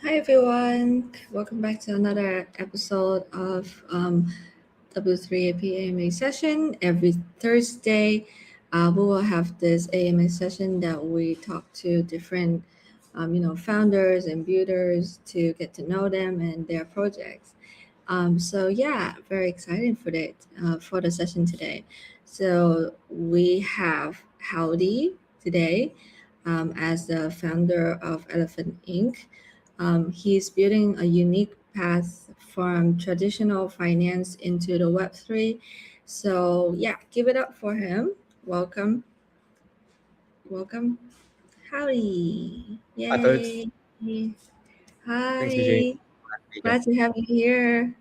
Hi everyone, welcome back to another episode of W3AP AMA session. Every Thursday, we will have this AMA session that we talk to different, founders and builders to get to know them and their projects. Very exciting for the session today. So we have Howdy today as the founder of Elephant Inc. He's building a unique path from traditional finance into the Web3. So yeah, give it up for him. Welcome, welcome, Howdy! Hi, folks. Yay! Thanks, Eugene. Hi, Speaking. glad to have you here.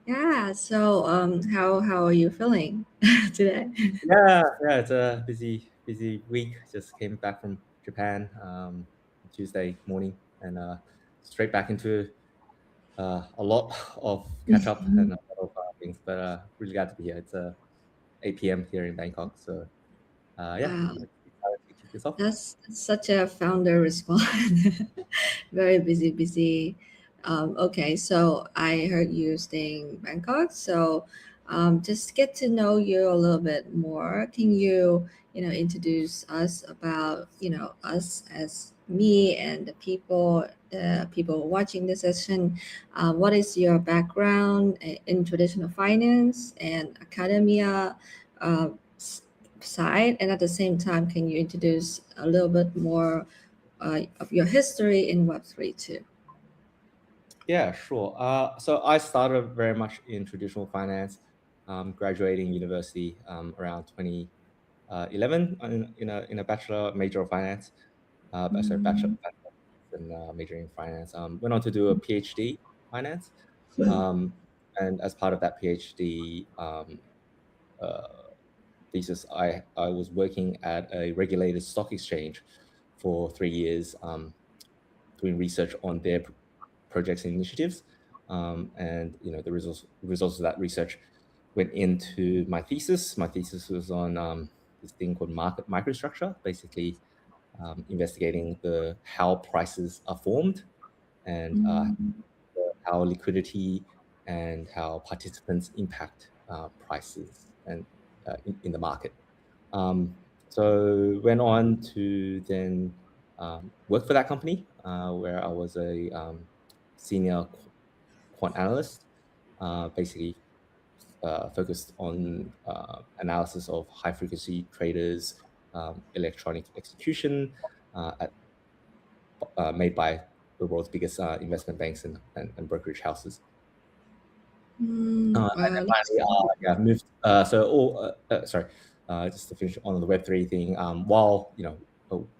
Yeah. So, how are you feeling today? Yeah, it's a busy week. Just came back from Japan Tuesday morning, and straight back into a lot of catch up and a lot of things. But really glad to be here. It's 8 p.m. here in Bangkok, so yeah, Wow, excited to kick this off. that's such a founder response. Very busy. Okay, so I heard you staying Bangkok. So, just get to know you a little bit more. Can you, introduce us about, us as me and the people watching the session? What is your background in traditional finance and academia? Uh, Side, and at the same time, can you introduce a little bit more of your history in Web3 too? Yeah, sure. So I started very much in traditional finance, graduating university around 2011 in a bachelor major of finance. Sorry, Mm, bachelor and majoring in finance. Went on to do a PhD in finance, um, and as part of that PhD uh, thesis, I was working at a regulated stock exchange for 3 years, doing research on their projects and initiatives. And the results of that research went into my thesis. My thesis was on this thing called market microstructure, basically investigating the how prices are formed and mm, how liquidity and how participants impact prices and in the market. So went on to then work for that company where I was a senior quant analyst, basically focused on analysis of high frequency traders, electronic execution made by the world's biggest investment banks and brokerage houses. And then wow, that's finally, yeah, moved. Sorry, just to finish on the Web3 thing. While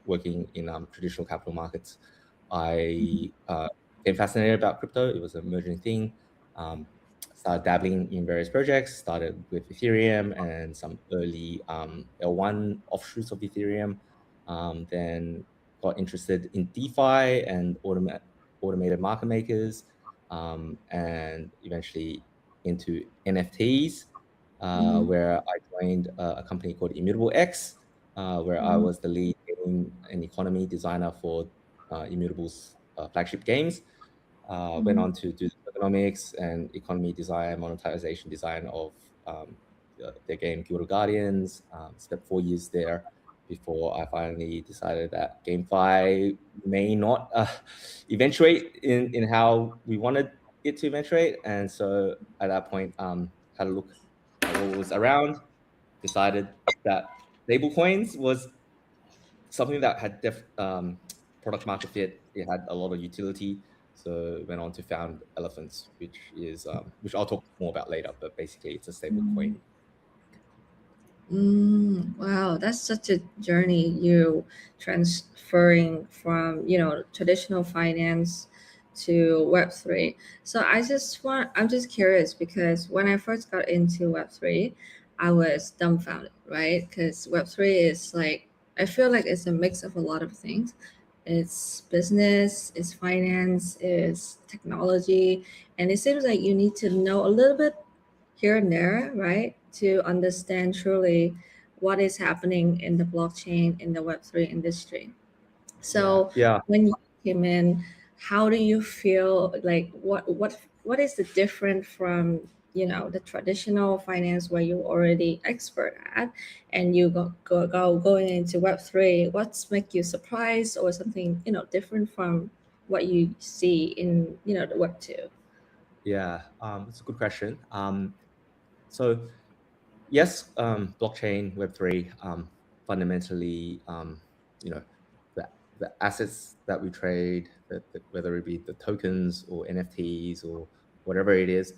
working in traditional capital markets, I became fascinated about crypto. It was an emerging thing. Um, Started dabbling in various projects. Started with Ethereum and some early L1 offshoots of Ethereum. Then got interested in DeFi and automated market makers, and eventually into NFTs, mm, where I joined a company called Immutable X, where I mm, was the lead game and economy designer for Immutable's flagship games. Went mm, on to do economics and economy design, monetization design of their game Guild of Guardians. Spent 4 years there before I finally decided that GameFi may not eventuate in how we wanted it to eventuate. And so at that point, had a look at what was around, decided that stable coins was something that had product market fit. It had a lot of utility. So went on to found Elephants, which I'll talk more about later. But basically, it's a stable mm, coin. wow, that's such a journey. You transferring from traditional finance to Web3. So I'm just curious because when I first got into Web3, I was dumbfounded, right? Because Web3 is like, I feel like it's a mix of a lot of things. It's business, it's finance, it's technology, and it seems like you need to know a little bit here and there, right, to understand truly what is happening in the blockchain in the Web3 industry. Yeah, So yeah. when you came in, how do you feel like what is the different from the traditional finance where you're already expert at, and you going into Web3? What's make you surprised or something different from what you see in the Web 2? Yeah, it's a good question. So yes, blockchain, Web3, fundamentally, you know, the, the assets that we trade, whether it be the tokens or NFTs or whatever it is,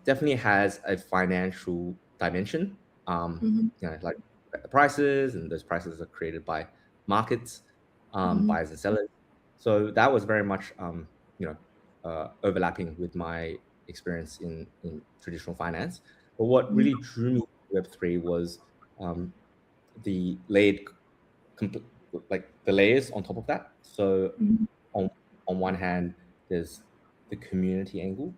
definitely has a financial dimension. Mm-hmm. Like the prices, and those prices are created by markets, Mm-hmm. buyers and sellers. So that was very much, overlapping with my experience in traditional finance. But what really drew me to Web3 was, um, the layered, compl- like the layers on top of that. So Mm-hmm. on on one hand, there's the community angle,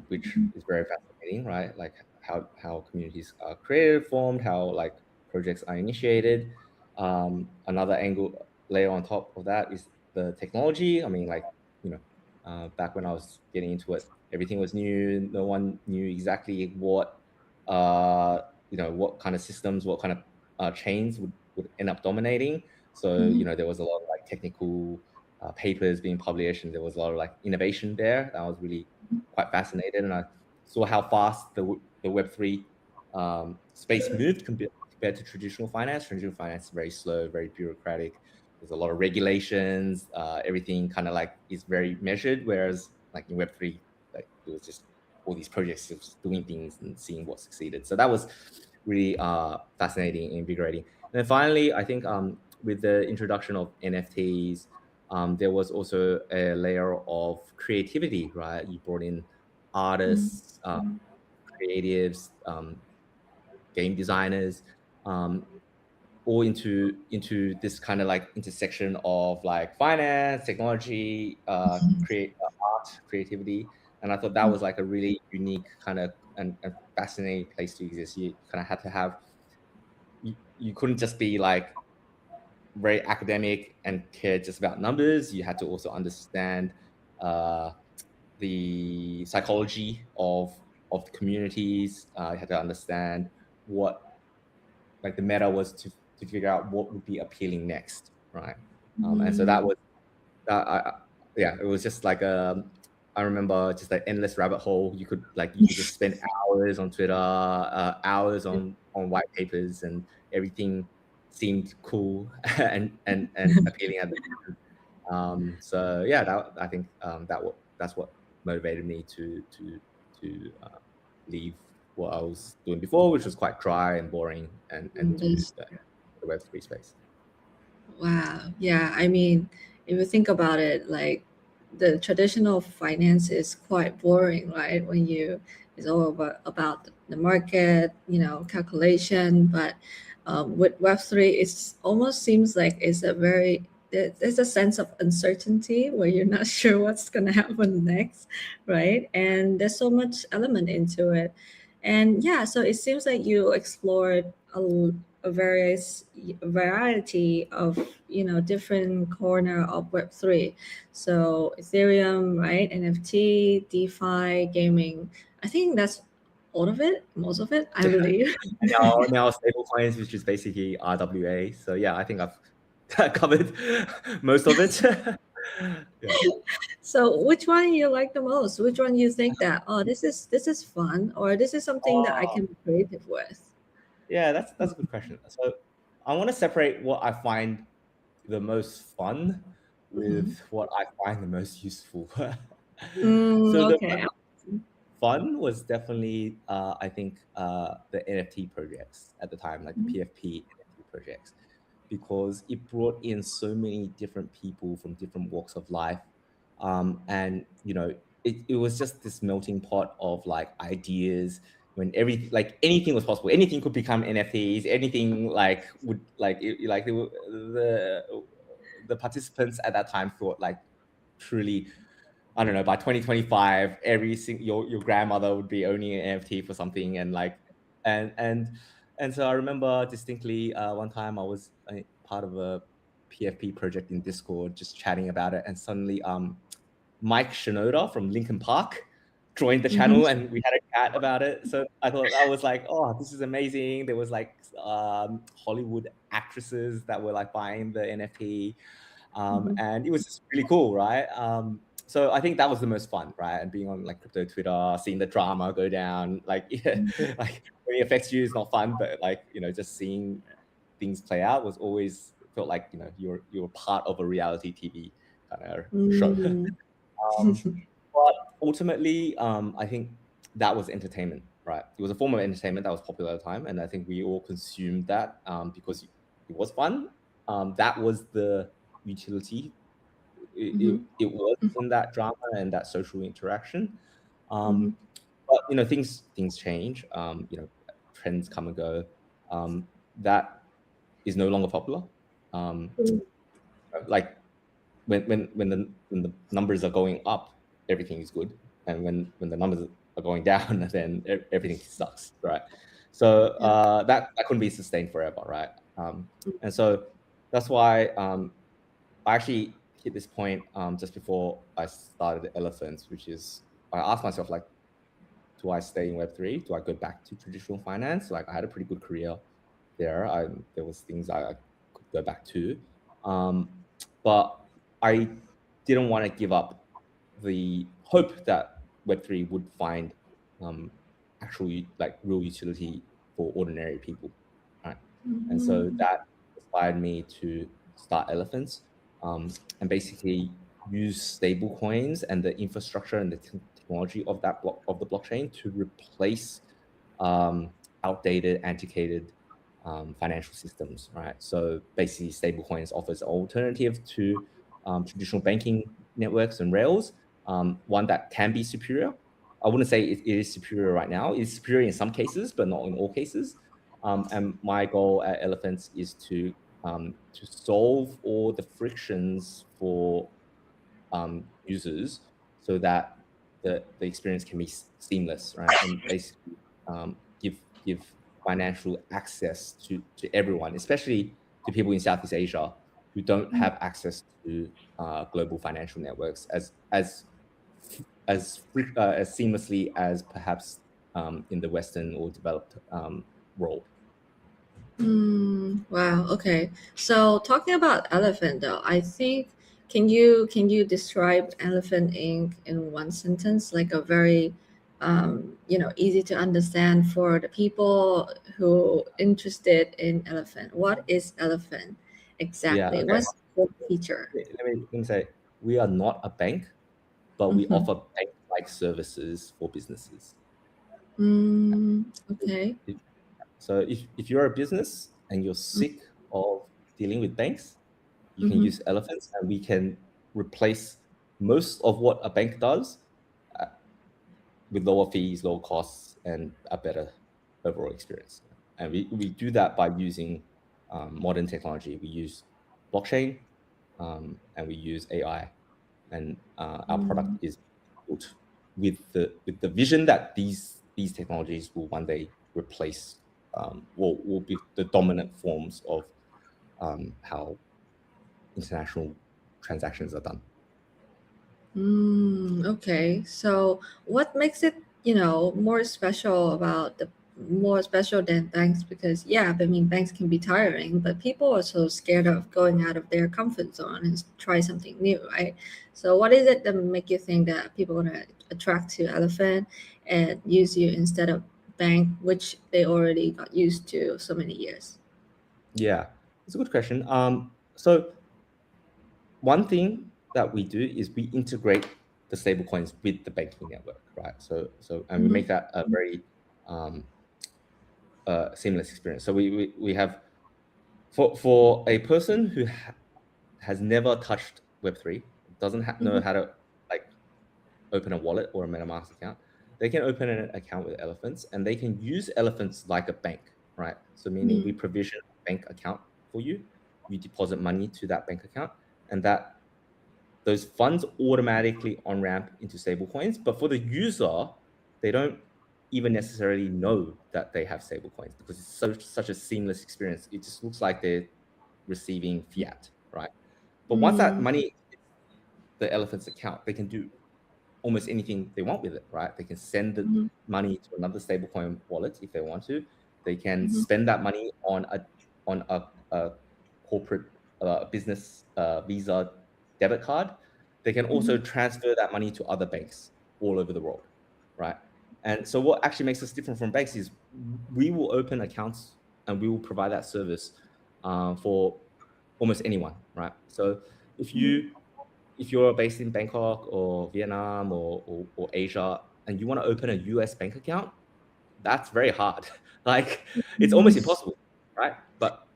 which is very fascinating, right? Like how communities are created, formed, how like projects are initiated. Another angle layer on top of that is the technology. I mean, like, back when I was getting into it, everything was new. No one knew exactly what kind of systems, what kind of chains would end up dominating. So, Mm-hmm. there was a lot of like technical papers being published, and there was a lot of like innovation there. I was really quite fascinated, and I saw how fast the Web3 space moved compared to traditional finance. Traditional finance is very slow, very bureaucratic. There's a lot of regulations. Everything kind of like is very measured, whereas like in Web3, like it was just all these projects just doing things and seeing what succeeded. So that was really fascinating and invigorating. And then finally, I think, with the introduction of NFTs, there was also a layer of creativity, right? You brought in artists, creatives, game designers, um, all into this kind of like intersection of like finance, technology, art, creativity. And I thought that was like a really unique kind of and fascinating place to exist. You kind of had to have, you couldn't just be like very academic and care just about numbers. You had to also understand uh, the psychology of the communities. You had to understand what like the meta was to figure out what would be appealing next, right? And so that Mm-hmm. was yeah, it was just like I remember just like endless rabbit hole. You could just spend hours on Twitter, hours on white papers, and everything seemed cool and appealing at the so yeah, I think that's what motivated me to leave what I was doing before, which was quite dry and boring, and to the Web3 space. Wow. Yeah. I mean, if you think about it, like the traditional finance is quite boring, right? When you it's all about the market, calculation. But with Web3, it's almost seems like it's a very there's a sense of uncertainty where you're not sure what's gonna happen next, right? And there's so much element into it. And yeah, so it seems like you explored a various variety of different corner of Web3. So Ethereum, right? NFT, DeFi, gaming. I think that's all of it, most of it, I believe. Now stable coins, which is basically RWA. So yeah, I think I've covered most of it. Yeah. So which one you like the most? Which one you think that this is fun, or this is something that I Oh, can be creative with? yeah, that's a good question. So I want to separate what I find the most fun Mhm. with what I find the most useful. So the Okay. fun was definitely, I think, the NFT projects at the time, like the PFP NFT projects, because it brought in so many different people from different walks of life. And, it was just this melting pot of like ideas when everything, like anything was possible. Anything could become NFTs. Anything like would like, like the participants at that time thought like truly, I don't know, by 2025, your grandmother would be owning an NFT for something, and like, and and and so I remember distinctly, one time I was part of a PFP project in Discord, just chatting about it, and suddenly, Mike Shinoda from Linkin Park joined the Mm-hmm. channel, and we had a chat about it. So I thought that was like, oh, this is amazing. There was like Hollywood actresses that were like buying the NFT, Mm-hmm. and it was just really cool, right? So I think that was the most fun, right? And being on like crypto Twitter, seeing the drama go down, like yeah, like when it affects you is not fun, but like just seeing things play out was always felt like you're part of a reality TV kind of show. Mm-hmm. um, but ultimately, I think that was entertainment, right? It was a form of entertainment that was popular at the time, and I think we all consumed that because it was fun. That was the utility. It was in that drama and that social interaction. Mm-hmm. Um, but things change. Trends come and go. That is no longer popular. Um, like when the numbers are going up, everything is good, and when the numbers are going down, then everything sucks, right? So Yeah. that couldn't be sustained forever, right? And so that's why I actually hit this point just before I started Elephants, which is I asked myself like, do I stay in Web3? Do I go back to traditional finance? Like I had a pretty good career there. There was things I could go back to, um, but I didn't want to give up the hope that Web3 would find um, actual like real utility for ordinary people, right? And so Mm-hmm. that inspired me to start Elephants, and basically use stable coins and the infrastructure and the technology of that of the blockchain to replace outdated, antiquated financial systems, right? So basically, stablecoins offers an alternative to traditional banking networks and rails, one that can be superior. I wouldn't say it is superior right now. It's superior in some cases, but not in all cases. And my goal at Elephants is to solve all the frictions for users so that the experience can be seamless, right? And basically give financial access to everyone, especially to people in Southeast Asia who don't have access to global financial networks as seamlessly as perhaps in the Western or developed world. Wow. Okay. So talking about elephant, though, I think can you describe Elephant Inc. in one sentence, like a very easy to understand for the people who interested in elephant. What is elephant Yeah. exactly? Okay. What's the feature? Let me say we are not a bank, but we Mm-hmm. offer bank-like services for businesses. Okay. If- So if you're a business and you're sick of dealing with banks, you can Mm-hmm. use Elephants, and we can replace most of what a bank does uh, with lower fees, lower costs, and a better overall experience. And we do that by using modern technology. We use blockchain, and we use AI, and our product is built with the vision that these technologies will one day replace, will be the dominant forms of how international transactions are done. Okay. So what makes it, more special about the more special than banks? Because yeah, I mean banks can be tiring, but people are so scared of going out of their comfort zone and try something new, right? So what is it that make you think that people are gonna attract to Elephant and use you instead of bank, which they already got used to so many years? Yeah, it's a good question. So one thing that we do is we integrate the stablecoins with the banking network, right? And we Mm-hmm. make that a very um, seamless experience. So we have for a person who has never touched Web3, doesn't know Mm-hmm. how to like open a wallet or a MetaMask account, they can open an account with Elephants, and they can use Elephants like a bank, right? So meaning we provision a bank account for you, you deposit money to that bank account, and that those funds automatically on ramp into stablecoins. But for the user, they don't even necessarily know that they have stablecoins because it's such a seamless experience. It just looks like they're receiving fiat, right? But once that Mm-hmm. money the elephant's account, they can do almost anything they want with it, right? They can send the Mhm. money to another stablecoin wallet if they want to. They can Mhm. spend that money on a corporate business Visa debit card. They can also Mhm. transfer that money to other banks all over the world, right? And so what actually makes us different from banks is we will open accounts and we will provide that service for almost anyone, right? So if Mhm. you if you're based in Bangkok or Vietnam or Asia and you want to open a US bank account, that's very hard. Like it's almost Mhm. impossible, right? But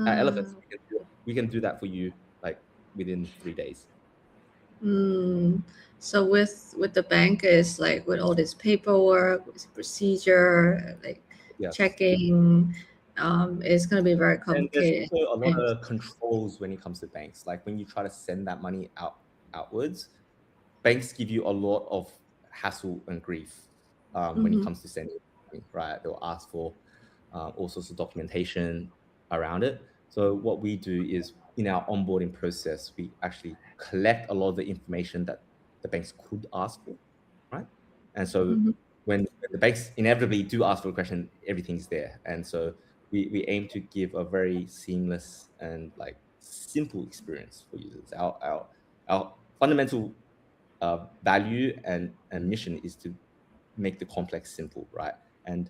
at Elephants, Ah. we can do that for you like within 3 days. Mm. So with the bank is like with all this paperwork, with procedure, like Yes. checking, it's gonna be very And there's complicated. also a lot And of controls when it comes to banks. Like when you try to send that money outwards, banks give you a lot of hassle and grief when it mhm. comes to sending money, right? They'll ask for all sorts of documentation around it. So what we do is in our onboarding process, we actually collect a lot of the information that the banks could ask for, right? And so Mhm. when the banks inevitably do ask for a question, everything's there. And so we aim to give a very seamless and like simple experience for users. Our fundamental value and mission is to make the complex simple, right? And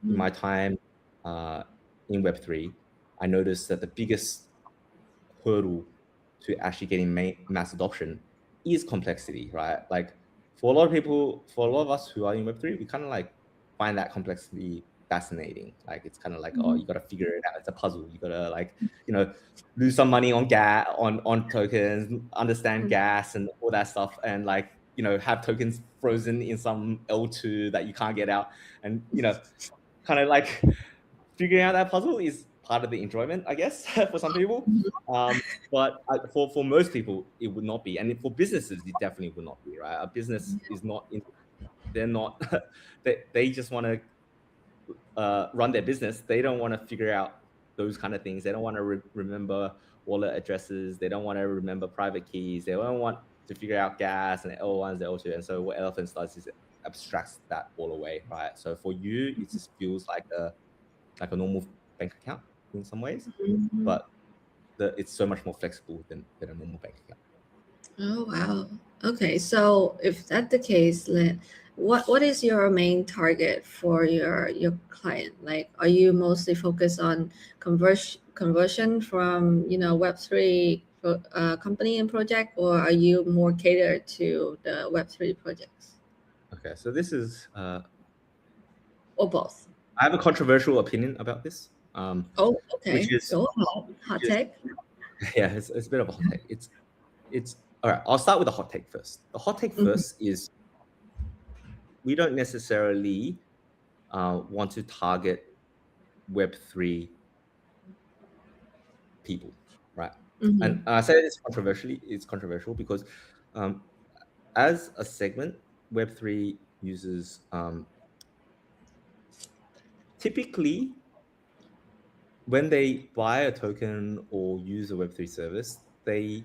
in Mhm. my time uh, in Web3, I noticed that the biggest hurdle to actually getting mass adoption is complexity, right? Like for a lot of people, for a lot of us who are in Web3, we kind of like find that complexity fascinating. Like it's kind of like, oh, Mhm. you got to figure it out. It's a puzzle. You got to like, you know, lose some money on gas, on tokens, understand Mhm. gas and all that stuff. And like, have tokens frozen in some L2 that you can't get out. And, kind of like figuring out that puzzle is part of the enjoyment, I guess, for some people. But for most people, it would not be, and for businesses, it definitely would not be. Right, a business is not in. They're not. They just want to run their business. They don't want to figure out those kind of things. They don't want to remember wallet addresses. They don't want to remember private keys. They don't want to figure out gas and L1s, L2. And so what Elephants does is it abstracts that all away, right? So for you, it just feels like a normal bank account in some ways, Mhm. but it's so much more flexible than a normal bank account. Oh wow. Okay, so if that's the case, what is your main target for your client? Like, are you mostly focused on conversion from Web3 company and project, or are you more catered to the Web3 projects, Okay, so this is or both? I have a controversial opinion about this, Oh, which okay. is Go ahead. Hot which is take. yeah, it's a bit of a hot take. It's all right. I'll start with the hot take first. The hot take Mhm. first is we don't necessarily want to target Web3 people, right? And Mhm. I say this controversially. It's controversial because um, as a segment, Web3 users typically, when they buy a token or use a Web3 service, they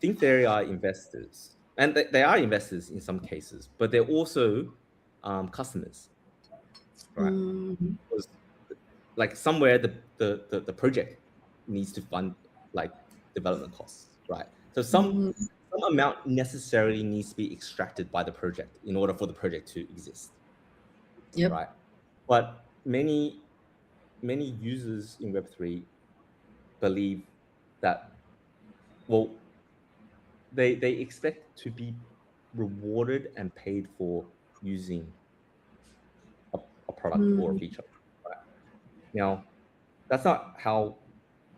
think they are investors. And they are investors in some cases, but they're also customers, right? Mm. Because like somewhere the project needs to fund like development costs, right? So Mm. some amount necessarily needs to be extracted by the project in order for the project to exist, Yep. right? But many users in Web3 believe that, well, they expect to be rewarded and paid for using a product or a Mm. feature, right? Now that's not how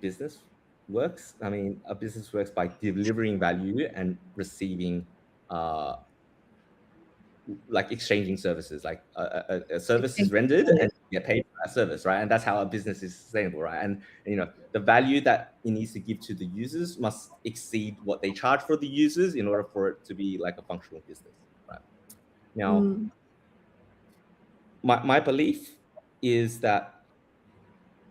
business works. I mean, a business works by delivering value and receiving uh, like exchanging services. Like a service is Exchanging rendered value. and you get paid for that service, right? And that's how a business is sustainable, right? And the value that it needs to give to the users must exceed what they charge for the users in order for it to be like a functional business, right? Now, Mm. my belief is that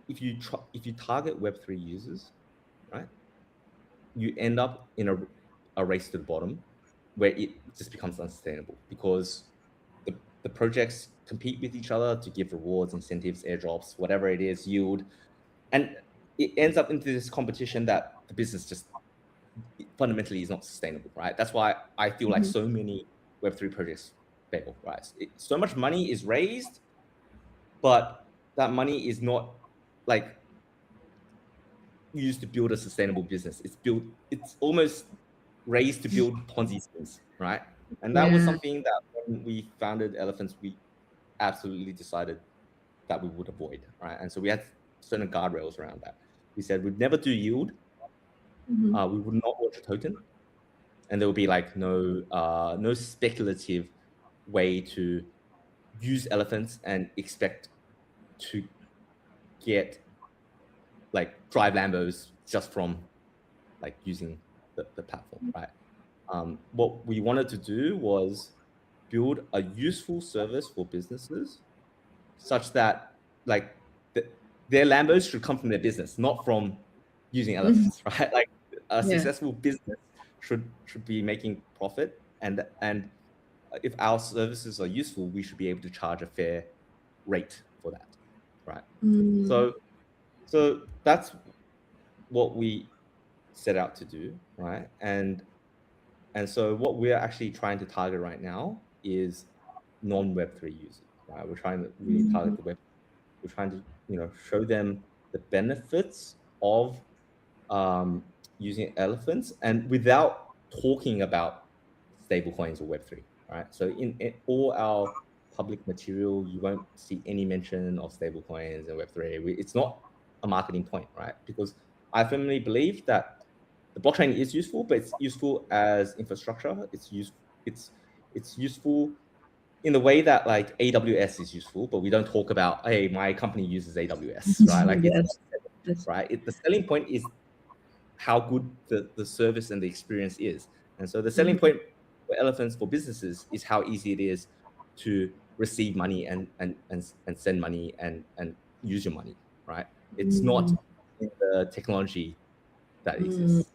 if you target Web3 users, right, you end up in a a race to the bottom where it just becomes unsustainable because the projects compete with each other to give rewards, incentives, airdrops, whatever it is, yield, and it ends up into this competition that the business just fundamentally is not sustainable, right? That's why I feel like Mhm. so many Web3 projects fail, right? So much money is raised, but that money is not like used to build a sustainable business. It's almost raised to build Ponzi schemes, right? And that was Yeah. something that when we founded Elephants, we absolutely decided that we would avoid, right? And so we had certain guardrails around that. We said we'd never do yield. Mhm. We would not launch a token, and there would be like no speculative way to use elephants and expect to get like drive Lambos just from like using the platform, right? What we wanted to do was build a useful service for businesses such that like the, their Lambos should come from their business, not from using Mhm. elephants, right? Like a Yeah. successful business should be making profit, and if our services are useful, we should be able to charge a fair rate for that, right? Mm. So so that's what we set out to do, right? And so what we're actually trying to target right now is non-Web3 users, right? We're trying to really target Mhm. the web. We're trying to, show them the benefits of using elephants and without talking about stablecoins or Web3, right? So in all our public material, you won't see any mention of stablecoins and Web3. It's not a marketing point, right? Because I firmly believe that the blockchain is useful, but it's useful as infrastructure. It's useful in the way that like AWS is useful, but we don't talk about, hey, my company uses AWS, right? Like it's Yes. That's, right. The selling point is how good the service and the experience is. And so the selling mhm. point for elephants for businesses is how easy it is to receive money and send money and use your money, right? It's not Mm. in the technology that Mm. exists.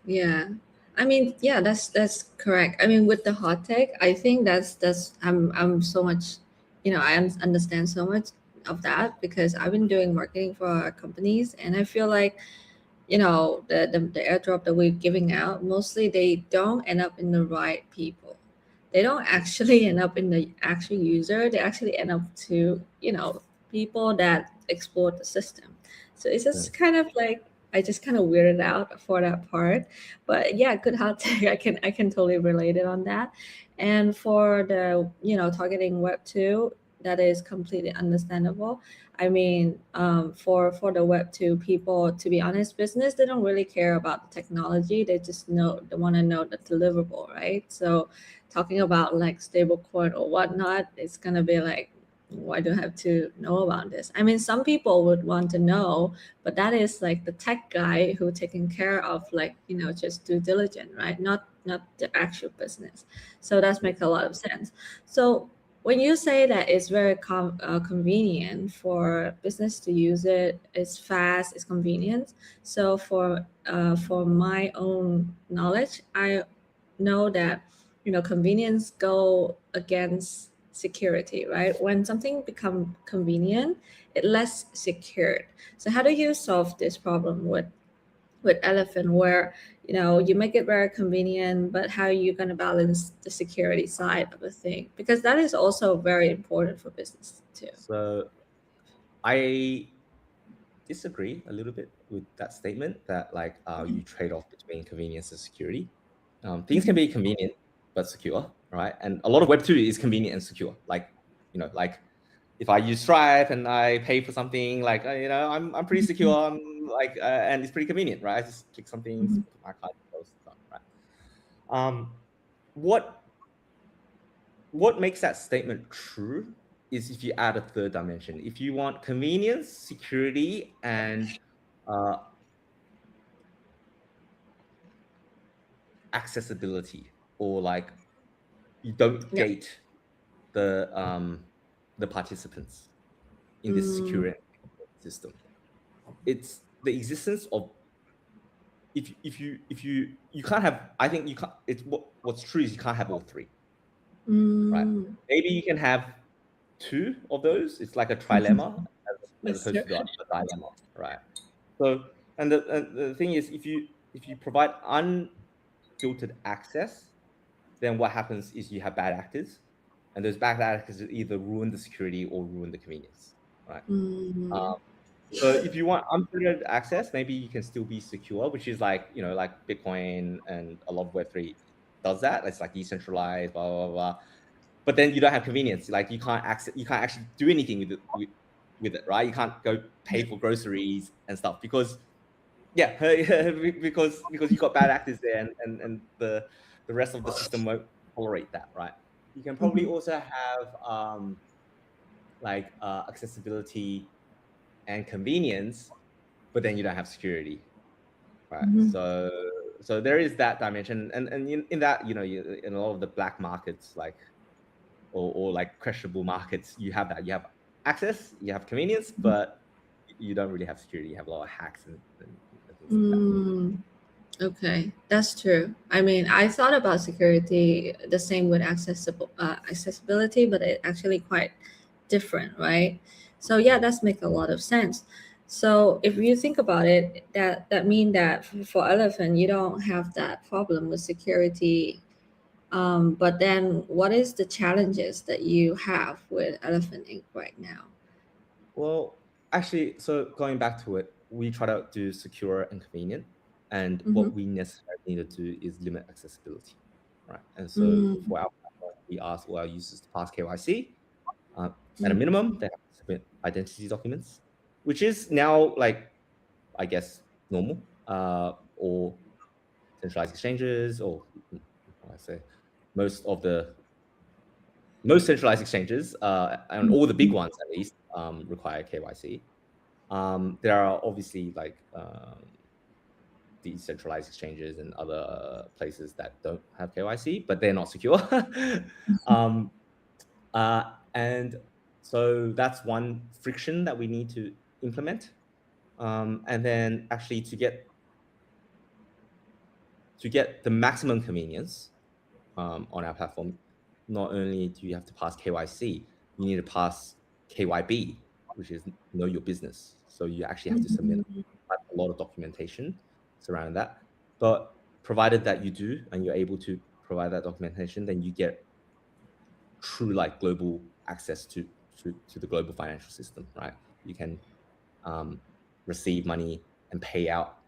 Yeah. I mean, yeah, that's correct. I mean, with the hot tech, I think that's I'm so much, I understand so much of that because I've been doing marketing for companies, and I feel like the airdrop that we're giving out, mostly they don't end up in the right people. They don't actually end up in the actual user. They actually end up to people that exploit the system. So it's Yeah. just kind of like I just kind of weirded out for that part. But yeah, good hot tech. I can totally relate it on that. And for the targeting Web 2, that is completely understandable. I mean, for the Web 2 people, to be honest, business, they don't really care about the technology. They want to know the deliverable, right? So talking about like stablecoin or whatnot, it's gonna be like, why do I have to know about this? I mean, some people would want to know, but that is like the tech guy who taking care of like just due diligence, right? Not the actual business. So that makes a lot of sense. So when you say that it's very convenient for business to use it, it's fast, it's convenient. So for my own knowledge, I know that convenience go against security, right? When something become convenient, it less secured. So how do you solve this problem with elephant, where you make it very convenient, but how are you going to balance the security side of the thing, because that is also very important for business too. So I disagree a little bit with that statement that like you trade off between convenience and security. Things can Mhm. be convenient but secure, right? And a lot of Web2 is convenient and secure. Like, like if I use Stripe and I pay for something, like, I'm pretty secure. I'm like, and it's pretty convenient, right? I just click something, Mhm. put my card details, done, right? Um, what what makes that statement true is if you add a third dimension. If you want convenience, security, and uh, accessibility, or like you don't Yep. gate the participants in this Mm, secure system. It's the existence of you can't have, I think you can't, it's what's true is you can't have all three, right? Mm. Maybe you can have two of those. It's like a trilemma as That's true. opposed to the dilemma, right? So, and the thing is, if you provide unfiltered access, then what happens is you have bad actors, and those bad actors either ruin the security or ruin the convenience, right? Mm. So if you want unfiltered access, maybe you can still be secure, which is like, like Bitcoin and a lot of Web3 does that. It's like decentralized, blah, blah, blah. But then you don't have convenience. Like you can't actually do anything with it, right? You can't go pay for groceries and stuff because because you got bad actors there, and the rest of the system won't tolerate that, right? You can probably Mhm. also have accessibility and convenience, but then you don't have security, right? Mhm. So there is that dimension, and in that, in a lot of the black markets, like or like questionable markets, you have that. You have access, you have convenience, but you don't really have security. You have a lot of hacks and things like that. Mm. Okay, that's true. I mean, I thought about security the same with accessibility, but it actually quite different, right? So yeah, that's make a lot of sense. So if you think about it, that mean that for Elephant, you don't have that problem with security. But then, what is the challenges that you have with Elephant Inc. right now? Well, actually, so going back to it, we try to do secure and convenient, and Mm-hmm. what we necessarily need to do is limit accessibility, right? And so Mm-hmm. for our platform, we ask all our users to pass KYC. At a Mm-hmm. minimum, they have to submit identity documents, which is now like, I guess, normal, or centralized exchanges, or how do I say, most of the most centralized exchanges, and all the big ones at least, require KYC. There are obviously like decentralized exchanges and other places that don't have KYC, but they're not secure. um, and so that's one friction that we need to implement. And then actually to get the maximum convenience on our platform, not only do you have to pass KYC, you need to pass KYB, which is know your business. So you actually have to submit Mm-hmm. a lot of documentation surrounding that. But provided that you do and you're able to provide that documentation, then you get true like global access to the global financial system, right? You can um, receive money and pay out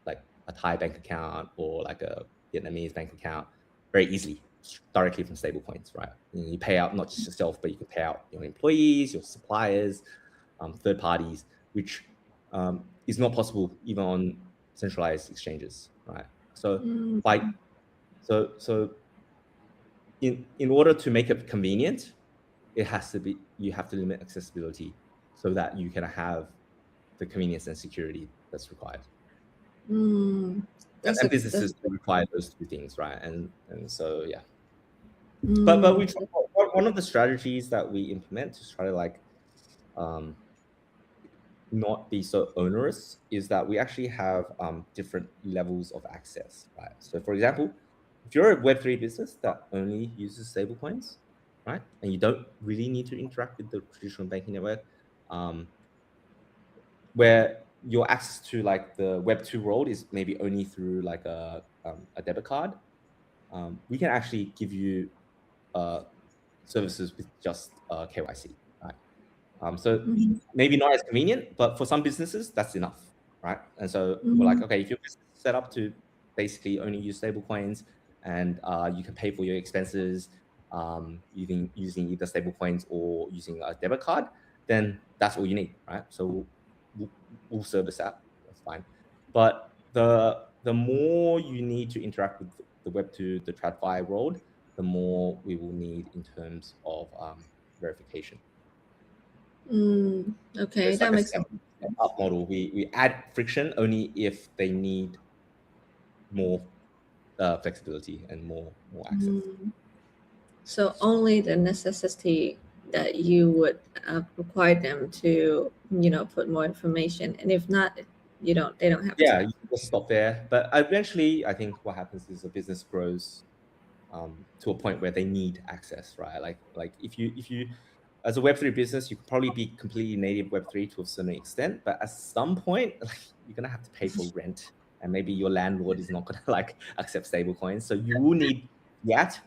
like a Thai bank account or like a Vietnamese bank account very easily directly from stablecoins, right? You pay out not just yourself, but you can pay out your employees, your suppliers, third parties, which is not possible even on centralized exchanges, right? So by so in order to make it convenient, you have to limit accessibility so that you can have the convenience and security that's required. Mm. That's And a that's businesses require those two things, right? And so yeah, but mm. we try, one of the strategies that we implement to try to like um, not be so onerous is that we actually have different levels of access, right? So for example, if you're a Web3 business that only uses stablecoins, right, and you don't really need to interact with the traditional banking network, um, where your access to like the Web2 world is maybe only through like a debit card, we can actually give you uh, services with just KYC, right? So Mhm. maybe not as convenient, but for some businesses, that's enough, right? And so we're like, Mhm. okay, if your business is set up to basically only use stable coins and you can pay for your expenses using either stable coins or using a debit card, then that's all you need, right? So we'll, we'll service that. That's fine. But the more you need to interact with the Web2, the TradFi world, the more we will need in terms of verification. Mm. Okay, It's that like a makes step, sense. step up model. We add friction only if they need more flexibility and more access. Mm. So only the necessity that you would require them to, put more information, and if not, they don't have Yeah, to. just stop there. But eventually, I think what happens is a business grows to a point where they need access, right? Like if you as a Web3 business, you could probably be completely native Web3 to a certain extent, but at some point, like, you're gonna have to pay for rent, and maybe your landlord is not gonna like accept stable coins, so you will need that.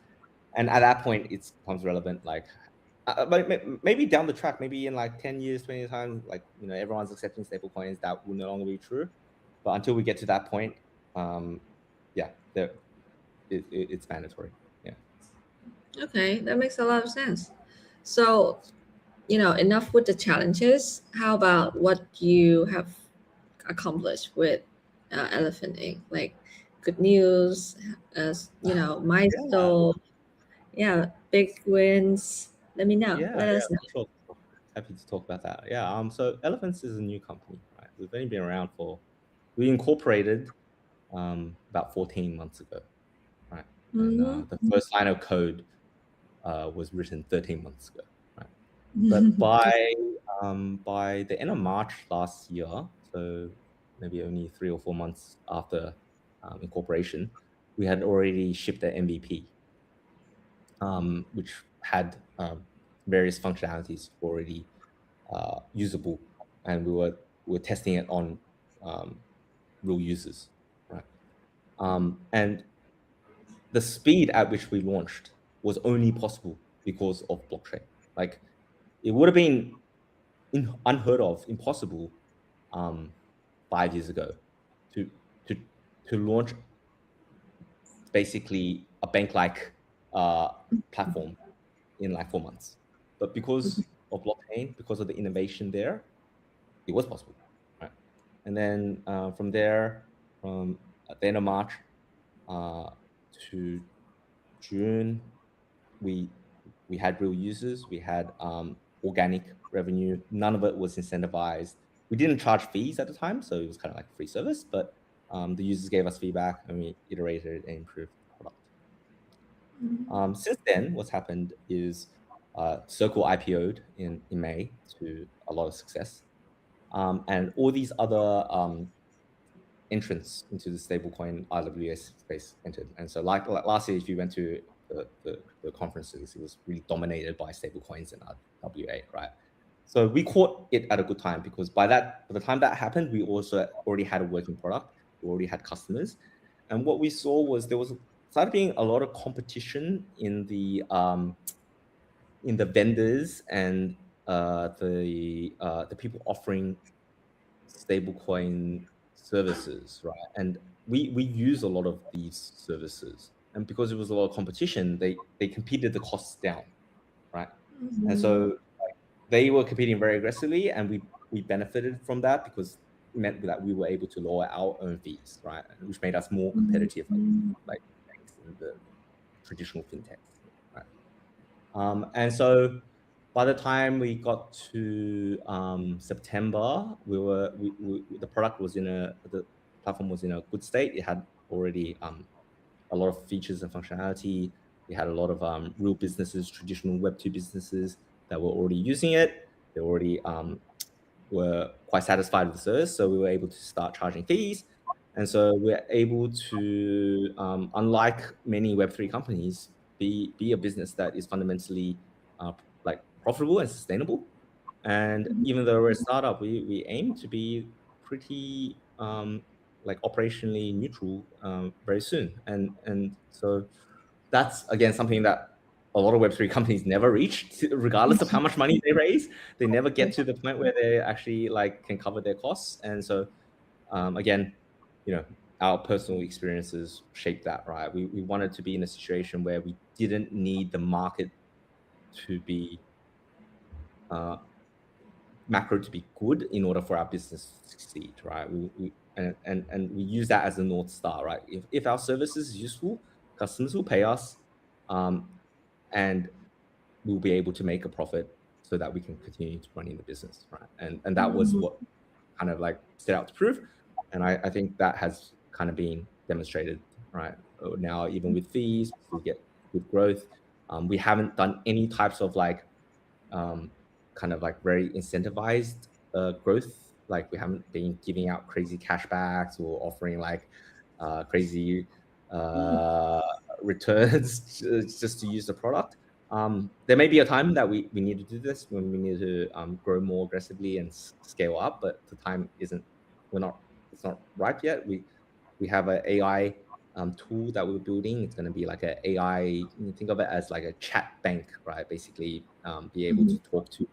And at that point, it becomes relevant. Like, but maybe down the track, maybe in like 10 years, 20 years time, like everyone's accepting stable coins, that will no longer be true. But until we get to that point, um, yeah, it's mandatory. Yeah. Okay, that makes a lot of sense. So, enough with the challenges. How about what you have accomplished with Elephant Inc.? Like good news, Yeah, milestone, yeah, big wins. Let me know. yeah, Let yeah, us know. for sure. Happy to talk about that. Yeah, so Elephants is a new company, right? We've only been around we incorporated about 14 months ago, right? And the Mm-hmm. first line of code was written 13 months ago, right? But by the end of March last year, so maybe only 3 or 4 months after incorporation, we had already shipped the MVP, which had various functionalities already usable, and we were testing it on um, real users, right? And the speed at which we launched was only possible because of blockchain. Like, it would have been unheard of, impossible, um, 5 years ago to to to launch basically a bank-like uh, platform in like 4 months. But because of blockchain, because of the innovation there, it was possible, right? And then from there, from at the end of March uh, to June, we we had real users, we had organic revenue. None of it was incentivized. We didn't charge fees at the time, so it was kind of like a free service. But the users gave us feedback, and we iterated and improved the product. Since then, what's happened is Circle IPO'd in May to a lot of success. And all these other entrance into the stablecoin RWS space entered. And so, like last year, if you went to the conferences, it was really dominated by stablecoins and RWA, right? So we caught it at a good time, because by the time that happened, we also already had a working product, we already had customers, and what we saw was there was started being a lot of competition in the vendors and the people offering stablecoin services, right? And we use a lot of these services, and because it was a lot of competition, they competed the costs down, right? And Mhm. so they were competing very aggressively, and we benefited from that, because it meant that we were able to lower our own fees, right? Which made us more competitive, Mhm. like banks and the traditional fintechs, right? And so by the time we got to September, the product was the platform was in a good state. It had already a lot of features and functionality. We had a lot of real businesses, traditional Web2 businesses that were already using it. They already were quite satisfied with the service, so we were able to start charging fees. And so we're able to, unlike many Web3 companies, be a business that is fundamentally like profitable and sustainable. And even though we're a startup, we aim to be pretty like operationally neutral very soon. And so that's again something that a lot of Web3 companies never reach, regardless of how much money they raise. They never get to the point where they actually like can cover their costs. And so again, our personal experiences shape that, right? We wanted to be in a situation where we didn't need the market to be uh, macro to be good in order for our business to succeed, right? And we use that as a north star, right? If our service is useful, customers will pay us, and we'll be able to make a profit so that we can continue to running the business, right? And that was Mhm. what kind of like set out to prove, and I think that has kind of been demonstrated, right? Now, even with fees, we still get good growth. We haven't done any types of like kind of like very incentivized growth like we haven't been giving out crazy cashbacks or offering like crazy Mm, uh, returns just to use the product. There may be a time that we need to do this when we need to grow more aggressively and scale up, but the time isn't. We're not. It's not ripe yet. We have an AI tool that we're building. It's going to be like an AI. You think of it as like a chat bank, right? Basically, be able mhm. to talk to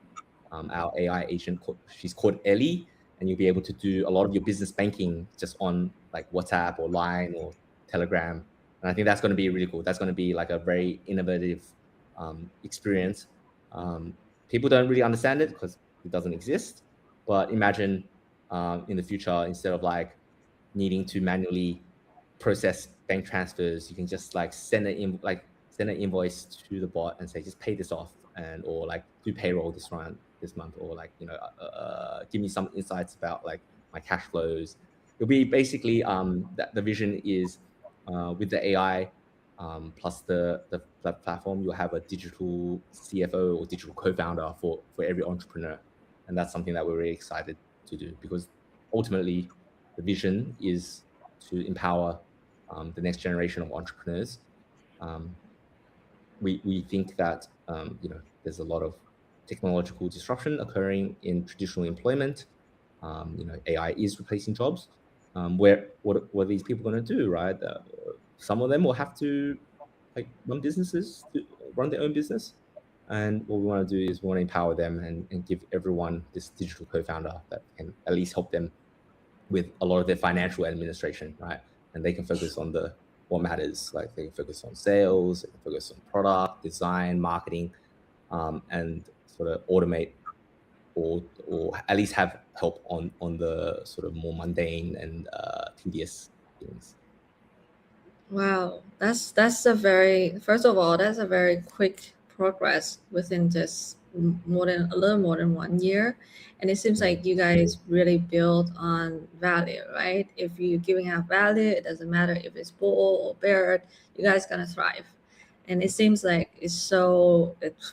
our AI agent. She's called Ellie, and you'll be able to do a lot of your business banking just on like WhatsApp or Line or Telegram. And I think that's going to be really cool. That's going to be like a very innovative experience. Um, People don't really understand it because it doesn't exist. But imagine in the future, instead of like needing to manually process bank transfers, you can just like send an invoice to the bot and say just pay this off, and or like do payroll this month, or like give me some insights about like my cash flows. It'll be basically that the vision is with the AI plus the platform, you'll have a digital CFO or digital co-founder for every entrepreneur, and that's something that we're really excited to do because ultimately the vision is to empower the next generation of entrepreneurs. Um, we think that there's a lot of technological disruption occurring in traditional employment. AI is replacing jobs. What are these people going to do, right? Some of them will have to like run businesses, to run their own business. And what we want to do is we want to empower them and give everyone this digital co-founder that can at least help them with a lot of their financial administration, right? And they can focus on the what matters. Like they can focus on sales, they can focus on product design, marketing, and sort of automate or at least have help on the sort of more mundane and tedious things. Wow, that's a very first of all, that's a very quick progress within just more than a little more than 1 year, and it seems Mm. like you guys really build on value, right? If you're giving out value, it doesn't matter if it's bull or bear, you guys gonna thrive, and it seems like it's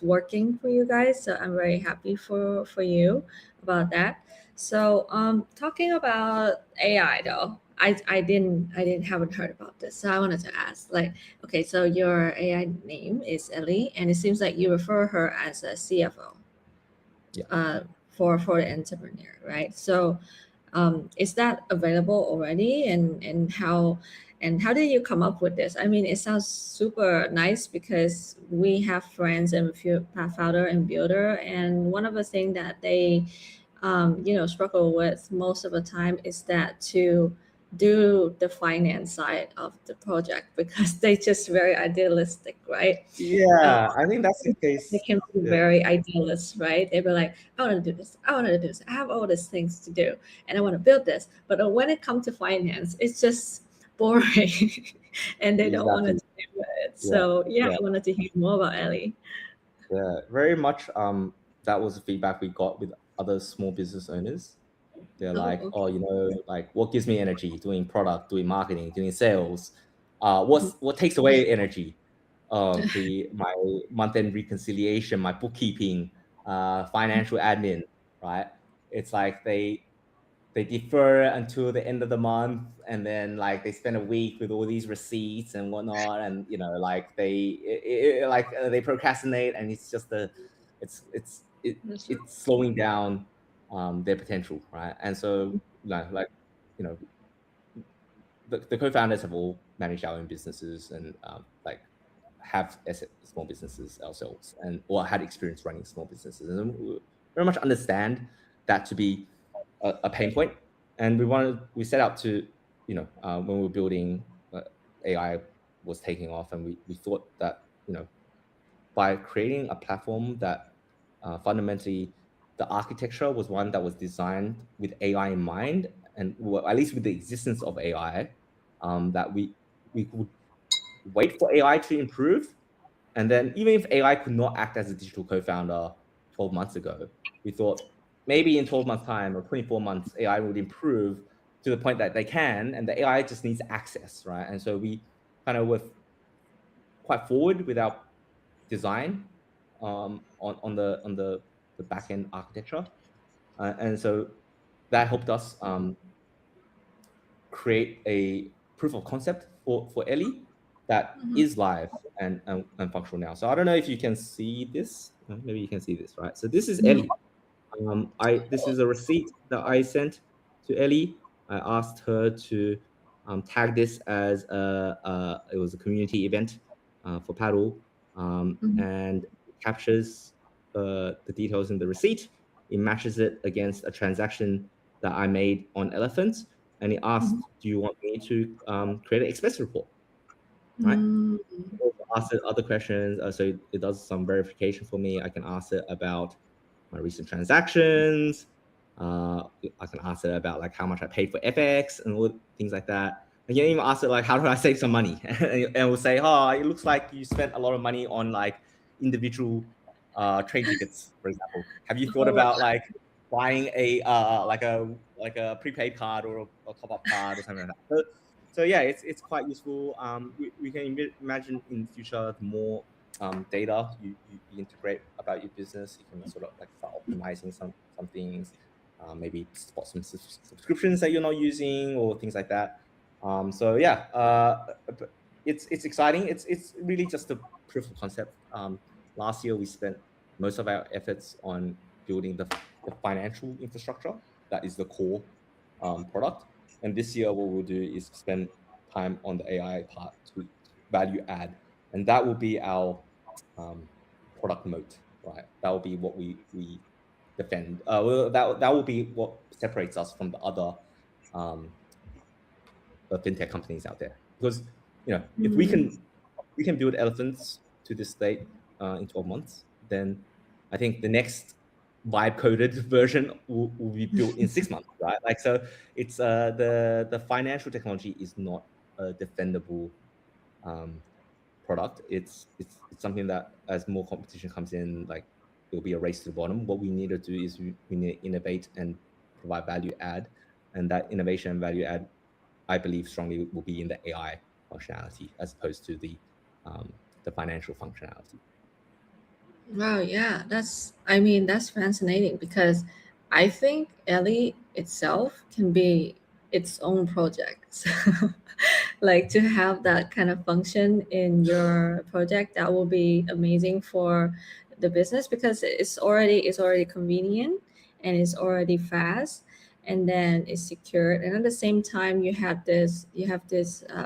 working for you guys. So I'm very happy for you about that. So talking about AI though, I didn't haven't heard about this. So I wanted to ask, like, okay, so your AI name is Ellie, and it seems like you refer her as a CFO Yeah. for the entrepreneur, right? So is that available already, and how did you come up with this? I mean, it sounds super nice because we have friends and few founder and builder, and one of the things that they struggle with most of the time is that to do the finance side of the project because they just very idealistic, right? uh, Yeah, I think that's the they case. can be Yeah, very idealist, right? They be like, I want to do this, I want to do this, I have all these things to do, and I want to build this. But when it comes to finance, it's just boring, and they don't want to exactly. do it. Yeah, So yeah, yeah. I wanted to hear more about Ellie. Yeah, very much. That was the feedback we got with other small business owners. They're Oh, like, okay. oh, like what gives me energy? Doing product, doing marketing, doing sales. Mhm. What takes away energy? The my month end reconciliation, my bookkeeping, financial admin. Right? It's like they defer until the end of the month, and then like they spend a week with all these receipts and whatnot, and like they procrastinate, and it's just it's slowing down their potential, right? And so like you know the co-founders have all managed our own businesses and like have small businesses ourselves, and or had experience running small businesses, and we very much understand that to be a pain point. And we set out to when we were building AI was taking off, and we thought that by creating a platform that fundamentally the architecture was one that was designed with AI in mind, and well, at least with the existence of AI, that we could wait for AI to improve, and then even if AI could not act as a digital co-founder 12 months ago, we thought maybe in 12 months time or 24 months AI would improve to the point that they can, and the AI just needs access, right? And so we kind of were quite forward with our design on the back end architecture, and so that helped us create a proof of concept for Ellie that Mhm. is live and functional now. So I don't know if you can see this. Maybe you can see this, right? So this is Mhm. Ellie. This is a receipt that I sent to Ellie. I asked her to tag this as it was a community event for paddle, Mhm. and it captures the details in the receipt. It matches it against a transaction that I made on Elephant, and it Mhm. asked, "Do you want me to create an expense report?" Right? Mm. Also ask it other questions. So it does some verification for me. I can ask it about my recent transactions. I can ask it about like how much I paid for FX and all things like that. And you can even ask it like, how do I save some money? And it will say, oh, it looks like you spent a lot of money on like individual train tickets, for example. Have you thought Oh, about like buying a like a prepaid card or a top up card or something like that? So yeah, it's quite useful. We can imagine in the future the more data you integrate about your business, you can sort of like start optimizing some things, maybe spot some subscriptions that you're not using or things like that. So yeah, but it's exciting. It's really just a proof of concept. Last year we spent most of our efforts on building the financial infrastructure that is the core product. And this year, what we'll do is spend time on the AI part to value add, and that will be our product moat, right? That will be what we defend. That will be what separates us from the other um, fintech companies out there. Because if mm. we can build elephants to this state in 12 months, then I think the next vibe coded version will be built in 6 months, right? Like so, it's the financial technology is not a defendable um, product. It's something that as more competition comes in, like it'll be a race to the bottom. What we need to do is we need to innovate and provide value add, and that innovation and value add, I believe strongly, will be in the AI functionality as opposed to the financial functionality. Wow, yeah, that's fascinating because I think Ellie itself can be its own project. Like to have that kind of function in your project, that will be amazing for the business because it's already convenient and it's already fast and then it's secured, and at the same time you have this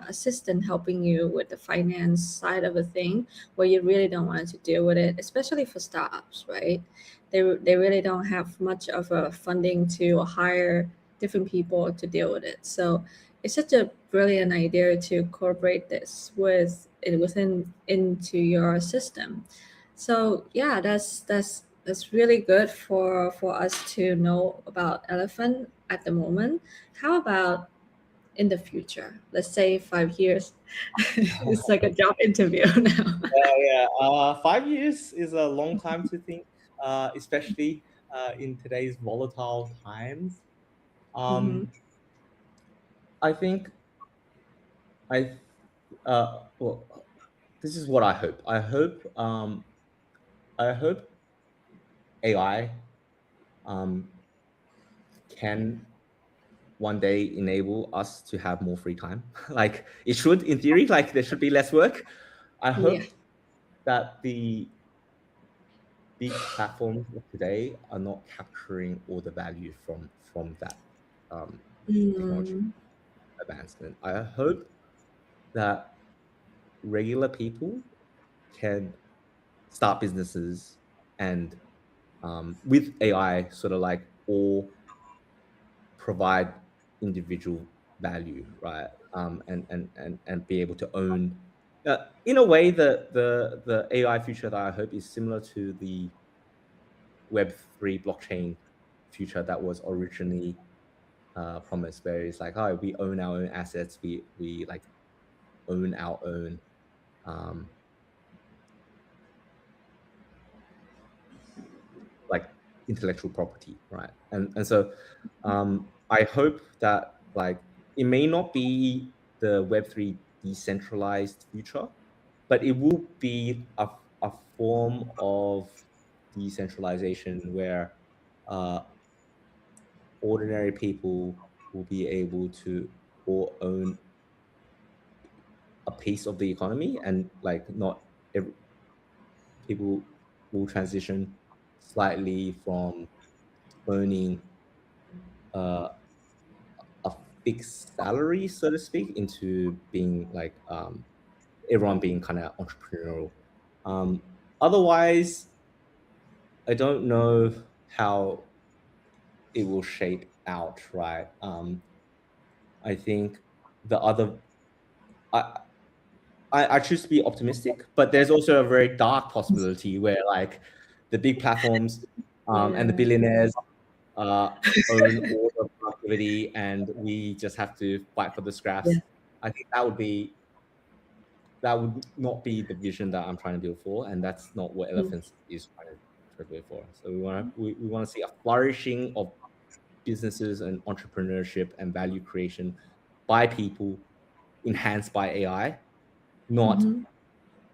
assistant helping you with the finance side of a thing where you really don't want to deal with it, especially for startups, right? They really don't have much of a funding to hire different people to deal with it. So it's such a brilliant idea to incorporate this within into your system. So yeah, that's really good for us to know about elephant at the moment. How about in the future? Let's say 5 years. It's like a job interview now. Yeah. 5 years is a long time to think, especially in today's volatile times. Hmm. Um, I think I well, this is what I hope. I hope AI can one day enable us to have more free time. Like it should, in theory, like there should be less work. I Yeah. hope that the big platforms of today are not capturing all the value from that um, technology Mm. advancement. I hope that regular people can start businesses and with AI, sort of like all provide individual value, right? And be able to own. In a way, the AI future that I hope is similar to the Web3 blockchain future that was originally promised, where it's like, oh, we own our own assets, we like own our own um, like intellectual property, right? And so I hope that like it may not be the Web3 decentralized future, but it will be a form of decentralization where uh, ordinary people will be able to all own a piece of the economy, and like not every, people will transition slightly from owning uh, a fixed salary, so to speak, into being like everyone being kind of entrepreneurial. Um, Otherwise, I don't know how it will shape out, right? I think the other, I, I choose to be optimistic, but there's also a very dark possibility where like the big platforms and the Yeah. billionaires uh, own all the productivity, and we just have to fight for the Yeah. scraps. I think that would not be the vision that I'm trying to build for, and that's not what Mm. Elephants is trying to build for. So we want to see a flourishing of businesses and entrepreneurship and value creation by people, enhanced by AI, not Mhm.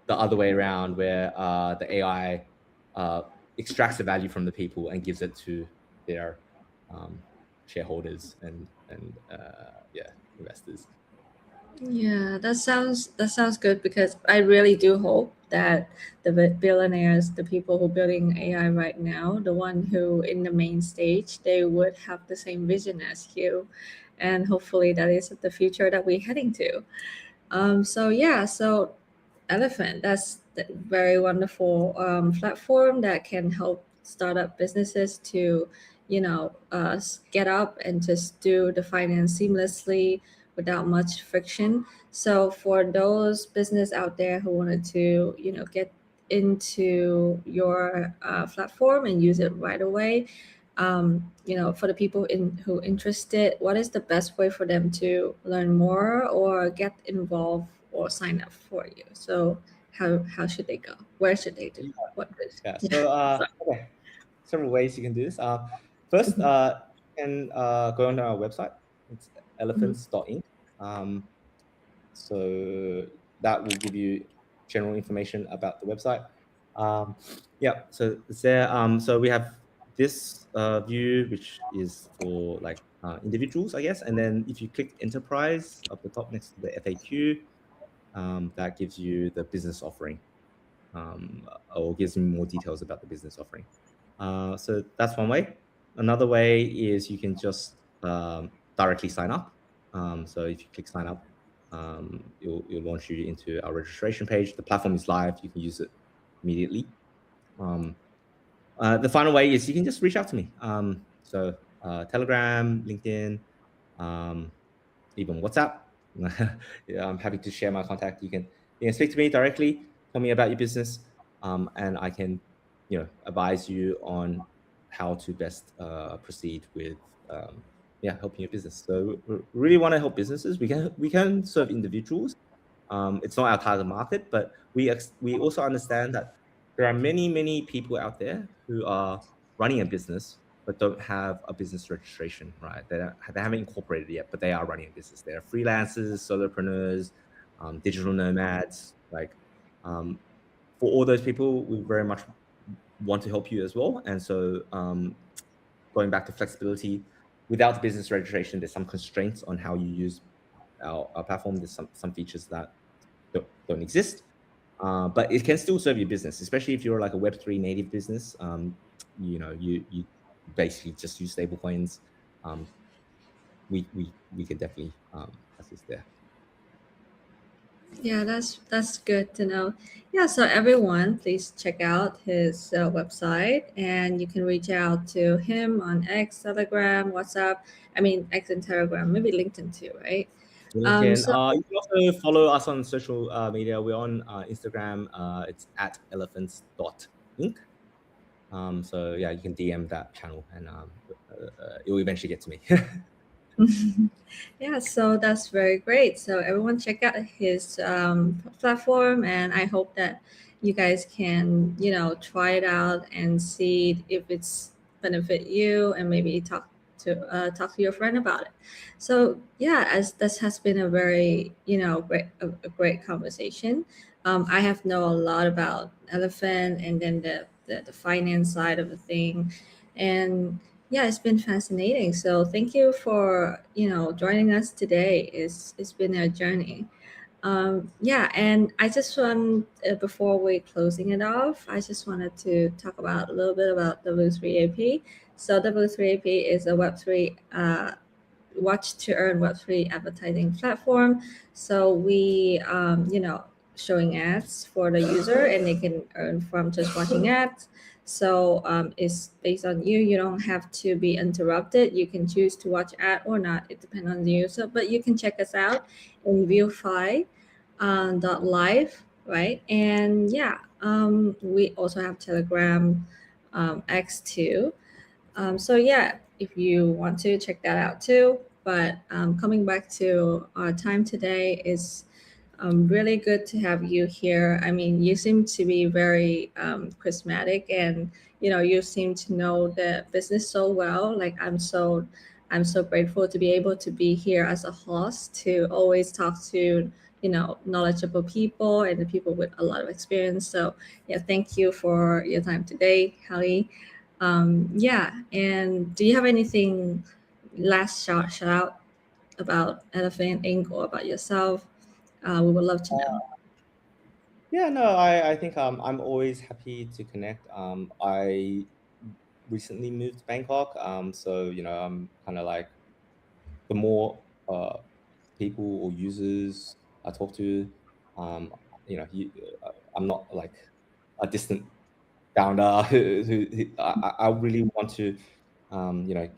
the other way around, where the AI uh, extracts the value from the people and gives it to their um, shareholders and yeah, investors. Yeah, that sounds good because I really do hope that the billionaires, the people who building AI right now, the one who in the main stage, they would have the same vision as you, and hopefully that is the future that we're heading to. So yeah, so Elephant, that's the very wonderful platform that can help startup businesses to, get up and just do the finance seamlessly without much friction. So for those business out there who wanted to, get into your platform and use it right away, for the people who interested, what is the best way for them to learn more or get involved or sign up for you? So how should they go? Where should they do? What is Yeah. yeah. So Sorry. okay, several ways you can do this. First, Mhm, you can go on our website. It's mhm, elephants.inc. So that will give you general information about the website. Um, yeah, so it's there. So we have this view, which is for like individuals, I guess. And then if you click enterprise up the top next to the FAQ, that gives you the business offering, or gives me more details about the business offering. So that's one way. Another way is you can just directly sign up. So if you click sign up, it'll launch you into our registration page. The platform is live. You can use it immediately. Um, the final way is you can just reach out to me. Telegram, LinkedIn, um, even WhatsApp. Yeah, I'm happy to share my contact. You can speak to me directly, tell me about your business, and I can advise you on how to best proceed with helping your business. So we really want to help businesses. We can serve individuals. It's not our target market, but we also understand that there are many people out there who are running a business but don't have a business registration, right? They haven't incorporated yet, but they are running a business. They are freelancers, solopreneurs, digital nomads. Like, for all those people, we very much want to help you as well. And so, going back to flexibility, without the business registration, there's some constraints on how you use our platform. There's some features that don't exist, but it can still serve your business, especially if you're like a Web3 native business. You basically just use stable coins. Um, we can definitely assist there. Yeah, that's good to know. Yeah, so everyone, please check out his website, and you can reach out to him on X, Telegram, WhatsApp. I mean, X and Telegram, maybe LinkedIn too, right? LinkedIn. So You can also follow us on social media. We're on Instagram. It's at elephants.inc. So yeah, you can DM that channel, and it will eventually get to me. yeah, so that's very great. So everyone check out his platform, and I hope that you guys can, try it out and see if it's benefit you, and maybe talk to your friend about it. So yeah, as this has been a very, a great conversation. I have know a lot about elephant and then the finance side of the thing, and yeah, it's been fascinating. So thank you for joining us today. It's been a journey. Yeah, and I just want before we closing it off, I just wanted to talk about a little bit about W3AP. So W3AP is a Web3 watch to earn Web3 advertising platform. So we, showing ads for the user and they can earn from just watching ads. So it's based on you. You don't have to be interrupted. You can choose to watch ad or not. It depends on the user. But you can check us out in Viewfi .live, right? And yeah, we also have Telegram, X too. So yeah, if you want to check that out too. But coming back to our time today is really good to have you here. I mean, you seem to be very charismatic, and you seem to know the business so well. Like I'm so grateful to be able to be here as a host to always talk to knowledgeable people and the people with a lot of experience. So yeah, thank you for your time today, Hallie. Yeah, and do you have anything last shout out about Elephant Inc. or about yourself? We would love to know. Yeah, no, I think I'm always happy to connect. I recently moved to Bangkok, so I'm kind of like the more people or users I talk to, um, I'm not like a distant founder I really want to, um, you know,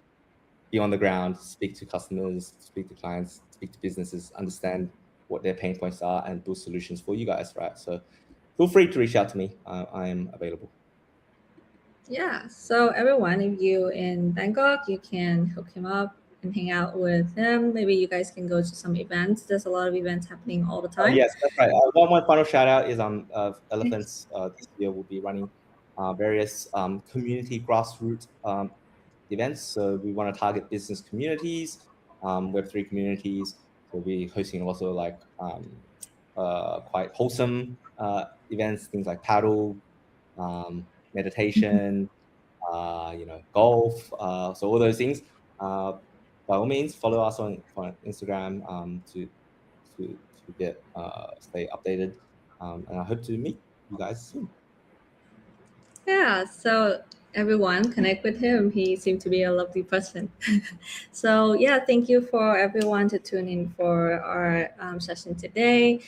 be on the ground, speak to customers, speak to clients, speak to businesses, understand what their pain points are, and build solutions for you guys, right? So feel free to reach out to me. I am available. Yeah, so everyone, if you in Bangkok, you can hook him up and hang out with him. Maybe you guys can go to some events. There's a lot of events happening all the Oh time. yes, that's right. One final shout out is Elephants this year will be running various community grassroots events. So we want to target business communities, Web3 communities. So we'll be hosting also like quite wholesome events, things like paddle, meditation, golf. So all those things. Uh, by all means, follow us on Instagram to get stay updated. And I hope to meet you guys soon. Yeah, so everyone connect with him. He seemed to be a lovely person. So yeah, thank you for everyone to tune in for our session today.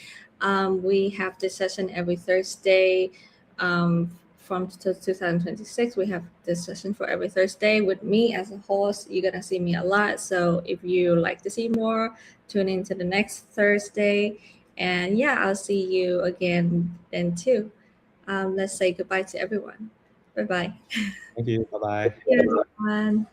We have this session every Thursday from 2026. We have this session for every Thursday with me as a host. You're gonna see me a lot. So if you like to see more, tune in to the next Thursday. And yeah, I'll see you again then too. Let's say goodbye to everyone. Bye bye. Thank you. Bye bye. Everyone.